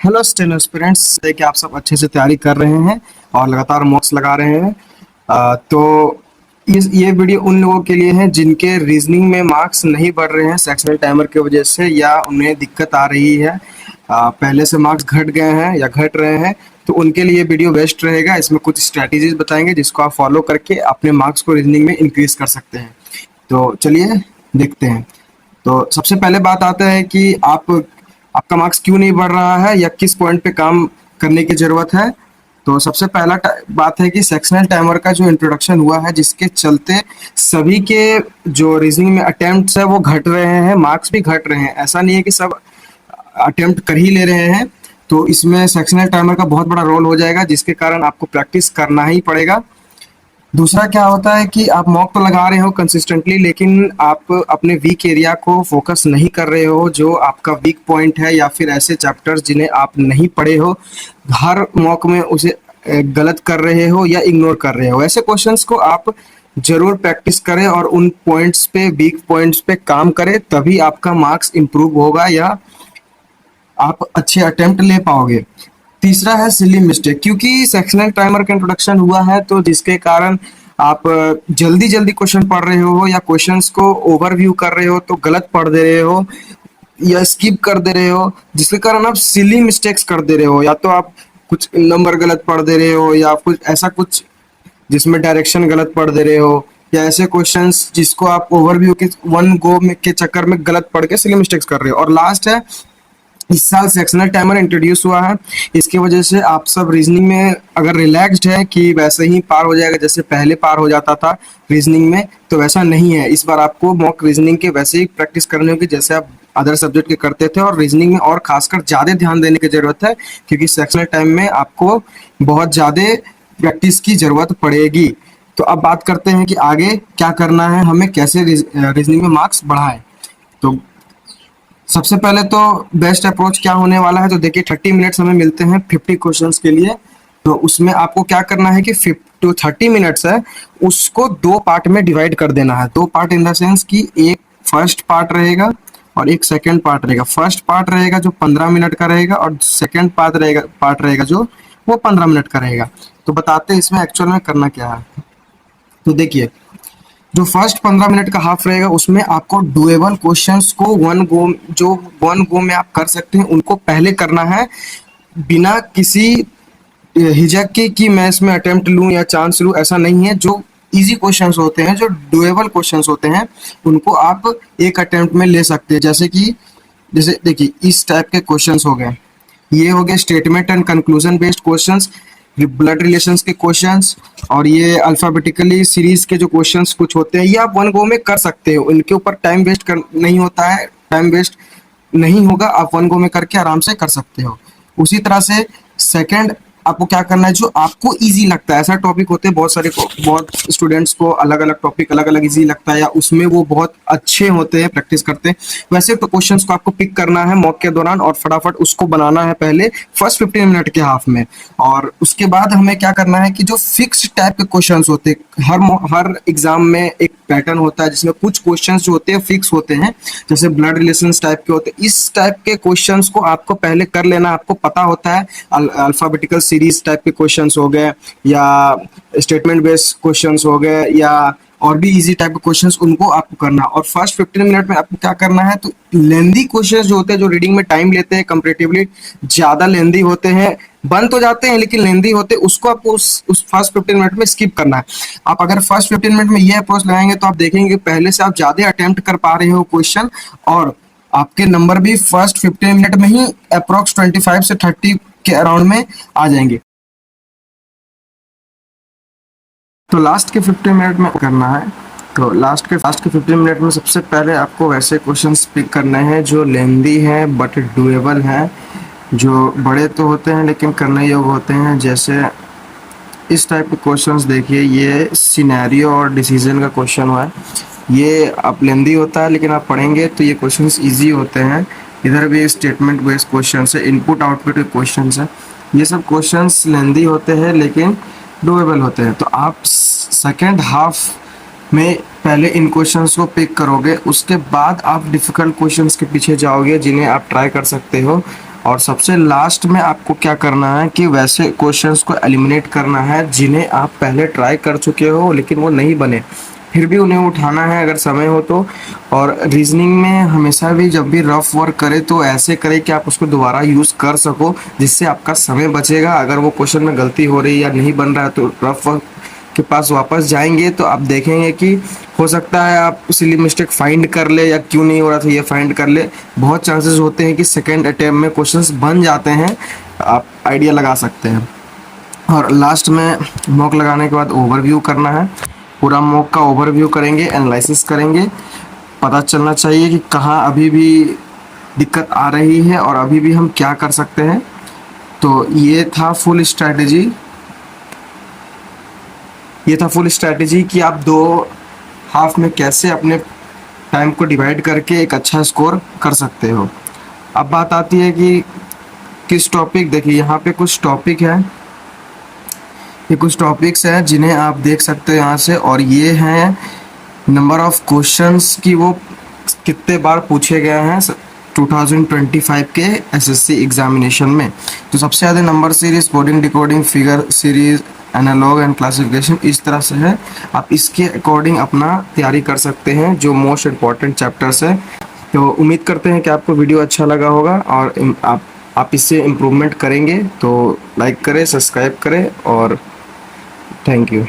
Hello steno aspirants, कि आप सब अच्छे से तैयारी कर रहे हैं और लगातार मॉक्स लगा रहे हैं। तो ये वीडियो उन लोगों के लिए है जिनके रीजनिंग में मार्क्स नहीं बढ़ रहे हैं सेक्शनल टाइमर की वजह से, या उन्हें दिक्कत आ रही है। पहले से मार्क्स घट गए हैं या घट रहे हैं, तो उनके लिए वीडियो बेस्ट रहेगा। इसमें कुछ स्ट्रैटेजीज बताएंगे जिसको आप फॉलो करके अपने मार्क्स को रीजनिंग में इंक्रीज कर सकते हैं। तो चलिए देखते हैं। तो सबसे पहले बात आता है कि आपका मार्क्स क्यों नहीं बढ़ रहा है या किस पॉइंट पे काम करने की जरूरत है। तो सबसे पहला बात है कि सेक्शनल टाइमर का जो इंट्रोडक्शन हुआ है, जिसके चलते सभी के जो रीजनिंग में अटेम्प्ट्स है वो घट रहे हैं, मार्क्स भी घट रहे हैं। ऐसा नहीं है कि सब अटेम्प्ट कर ही ले रहे हैं। तो इसमें सेक्शनल टाइमर का बहुत बड़ा रोल हो जाएगा, जिसके कारण आपको प्रैक्टिस करना ही पड़ेगा। दूसरा क्या होता है कि आप मॉक तो लगा रहे हो कंसिस्टेंटली, लेकिन आप अपने वीक एरिया को फोकस नहीं कर रहे हो, जो आपका वीक पॉइंट है, या फिर ऐसे चैप्टर्स जिन्हें आप नहीं पढ़े हो, हर मॉक में उसे गलत कर रहे हो या इग्नोर कर रहे हो। ऐसे क्वेश्चंस को आप जरूर प्रैक्टिस करें और उन पॉइंट्स पे, वीक पॉइंट्स पे काम करें, तभी आपका मार्क्स इंप्रूव होगा या आप अच्छे अटेम्प्ट ले पाओगे। तीसरा है सिली मिस्टेक, क्योंकि सेक्शनल टाइमर का इंट्रोडक्शन हुआ है, तो जिसके कारण आप जल्दी जल्दी क्वेश्चन पढ़ रहे हो या क्वेश्चंस को ओवरव्यू कर रहे हो तो गलत पढ़ दे रहे हो या स्किप कर दे रहे हो, जिसके कारण आप सिली मिस्टेक्स कर दे रहे हो। या तो आप कुछ नंबर गलत पढ़ दे रहे हो, या कुछ ऐसा कुछ जिसमें डायरेक्शन गलत पढ़ दे रहे हो, या ऐसे क्वेश्चंस जिसको आप ओवरव्यू के वन गो में के चक्कर में गलत पढ़ के सिली मिस्टेक्स कर रहे हो। और लास्ट है, इस साल सेक्शनल टाइमर इंट्रोड्यूस हुआ है, इसकी वजह से आप सब रीजनिंग में अगर रिलैक्स्ड है कि वैसे ही पार हो जाएगा जैसे पहले पार हो जाता था रीजनिंग में, तो वैसा नहीं है। इस बार आपको मॉक रीजनिंग के वैसे ही प्रैक्टिस करनी होगी जैसे आप अदर सब्जेक्ट के करते थे, और रीजनिंग में और खासकर ज़्यादा ध्यान देने की जरूरत है, क्योंकि सेक्शनल टाइम में आपको बहुत ज़्यादा प्रैक्टिस की जरूरत पड़ेगी। तो अब बात करते हैं कि आगे क्या करना है, हमें कैसे रीजनिंग में मार्क्स बढ़ाएं। तो सबसे पहले तो बेस्ट अप्रोच क्या होने वाला है, तो देखिए 30 मिनट्स हमें मिलते हैं 50 क्वेश्चंस के लिए। तो उसमें आपको क्या करना है कि 30 मिनट्स है उसको दो पार्ट में डिवाइड कर देना है। दो पार्ट इन द सेंस कि एक फर्स्ट पार्ट रहेगा और एक सेकंड पार्ट रहेगा। फर्स्ट पार्ट रहेगा जो 15 मिनट का रहेगा, और सेकंड पार्ट रहेगा जो वो 15 मिनट का रहेगा। तो बताते हैं इसमें एक्चुअल में करना क्या है। तो देखिए, जो फर्स्ट 15 मिनट का हाफ रहेगा उसमें आपको डुएबल क्वेश्चंस को वन गो में आप कर सकते हैं, उनको पहले करना है, बिना किसी हिचक के कि मैं इसमें अटेम्प्ट लूं या चांस लूं। ऐसा नहीं है। जो इजी क्वेश्चंस होते हैं, जो डुएबल क्वेश्चंस होते हैं, उनको आप एक अटेम्प्ट में ले सकते हैं। जैसे देखिए, इस टाइप के क्वेश्चंस हो गए, ये हो गए statement and conclusion based questions, blood relations के क्वेश्चंस, और ये अल्फाबेटिकली सीरीज के जो क्वेश्चंस कुछ होते हैं, ये आप वन गो में कर सकते हो। इनके ऊपर टाइम वेस्ट कर नहीं होता है, टाइम वेस्ट नहीं होगा, आप वन गो में करके आराम से कर सकते हो। उसी तरह से सेकंड, आपको क्या करना है, जो आपको इजी लगता है। ऐसा टॉपिक होते हैं बहुत सारे को, बहुत स्टूडेंट्स को अलग अलग टॉपिक अलग अलग इजी लगता है, या उसमें वो बहुत अच्छे होते हैं, प्रैक्टिस करते हैं। वैसे तो क्वेश्चंस को आपको पिक करना है मॉक के दौरान और फटाफट उसको बनाना है पहले फर्स्ट 15 मिनट के हाफ में। और उसके बाद हमें क्या करना है कि जो फिक्स टाइप के क्वेश्चंस होते हैं, हर एग्जाम में एक पैटर्न होता है जिसमें कुछ क्वेश्चंस जो होते हैं फिक्स होते हैं, जैसे ब्लड रिलेशंस टाइप के होते हैं। इस टाइप के क्वेश्चंस को आपको पहले कर लेना, आपको पता होता है। अल्फाबेटिकल सीरीज टाइप के क्वेश्चंस हो गए, या स्टेटमेंट बेस्ड क्वेश्चंस हो गए, या और भी इजी टाइप के क्वेश्चंस, उनको आपको करना। और फर्स्ट 15 मिनट में आपको क्या करना है, तो लेंदी क्वेश्चंस जो होते हैं, जो रीडिंग में टाइम लेते हैं, कंपैरेटिवली ज्यादा लेंदी होते हैं, बन तो जाते हैं लेकिन लेंदी होते हैं, उसको आपको उस फर्स्ट 15 मिनट में स्किप करना है। आप अगर फर्स्ट 15 मिनट में ये अप्रोच लगाएंगे तो आप देखेंगे पहले से आप ज्यादा अटेम्प्ट कर पा रहे हो क्वेश्चन, और आपके नंबर भी फर्स्ट 15 मिनट में ही अप्रोक्स 25 से 30 के अराउंड में आ जाएंगे। तो लास्ट के 15 मिनट में करना है। तो लास्ट के 15 मिनट में सबसे पहले आपको वैसे क्वेश्चंस पिक करने हैं जो लेंदी हैं बट डुएबल हैं, जो बड़े तो होते हैं लेकिन करने योग्य होते हैं। जैसे इस टाइप के क्वेश्चंस देखिए, ये सिनेरियो और डिसीजन का क्वेश्चन है। ये आप लेंदी होता है लेकिन आप पढ़ेंगे तो ये क्वेश्चंस इजी होते हैं। इधर भी स्टेटमेंट बेस्ड क्वेश्चन है, इनपुट आउटपुट के क्वेश्चन है। ये सब क्वेश्चंस लेंदी होते हैं लेकिन डुएबल होते हैं। तो आप सेकेंड हाफ में पहले इन क्वेश्चंस को पिक करोगे, उसके बाद आप डिफिकल्ट क्वेश्चंस के पीछे जाओगे जिन्हें आप ट्राई कर सकते हो। और सबसे लास्ट में आपको क्या करना है कि वैसे क्वेश्चंस को एलिमिनेट करना है जिन्हें आप पहले ट्राई कर चुके हो लेकिन वो नहीं बने, फिर भी उन्हें उठाना है अगर समय हो तो। और रीजनिंग में हमेशा भी जब भी रफ वर्क करें तो ऐसे करें कि आप उसको दोबारा यूज़ कर सको, जिससे आपका समय बचेगा। अगर वो क्वेश्चन में गलती हो रही है या नहीं बन रहा है तो रफ वर्क के पास वापस जाएंगे तो आप देखेंगे कि हो सकता है आप सिली मिस्टेक फाइंड कर ले, या क्यों नहीं हो रहा था ये फाइंड कर ले। बहुत चांसेस होते हैं कि सेकेंड अटेम्प्ट में क्वेश्चंस बन जाते हैं, आप आइडिया लगा सकते हैं। और लास्ट में मॉक लगाने के बाद ओवरव्यू करना है, पूरा मॉक का ओवरव्यू करेंगे, एनालिसिस करेंगे, पता चलना चाहिए कि कहाँ अभी भी दिक्कत आ रही है और अभी भी हम क्या कर सकते हैं। तो ये था फुल स्ट्रैटेजी कि आप दो हाफ में कैसे अपने टाइम को डिवाइड करके एक अच्छा स्कोर कर सकते हो। अब बात आती है कि किस टॉपिक, देखिए यहाँ पे कुछ टॉपिक है, ये कुछ टॉपिक्स हैं जिन्हें आप देख सकते हो यहाँ से, और ये हैं नंबर ऑफ क्वेश्चंस की वो कितने बार पूछे गए हैं 2025 के एसएससी एग्जामिनेशन में। तो सबसे ज़्यादा number series, coding, decoding, figure series, analogue and classification, इस तरह से है। आप इसके अकॉर्डिंग अपना तैयारी कर सकते हैं जो मोस्ट इम्पॉर्टेंट चैप्टर्स है। तो उम्मीद करते हैं कि आपको वीडियो अच्छा लगा होगा और आप इससे इम्प्रूवमेंट करेंगे। तो लाइक करें, सब्सक्राइब करें और थैंक यू।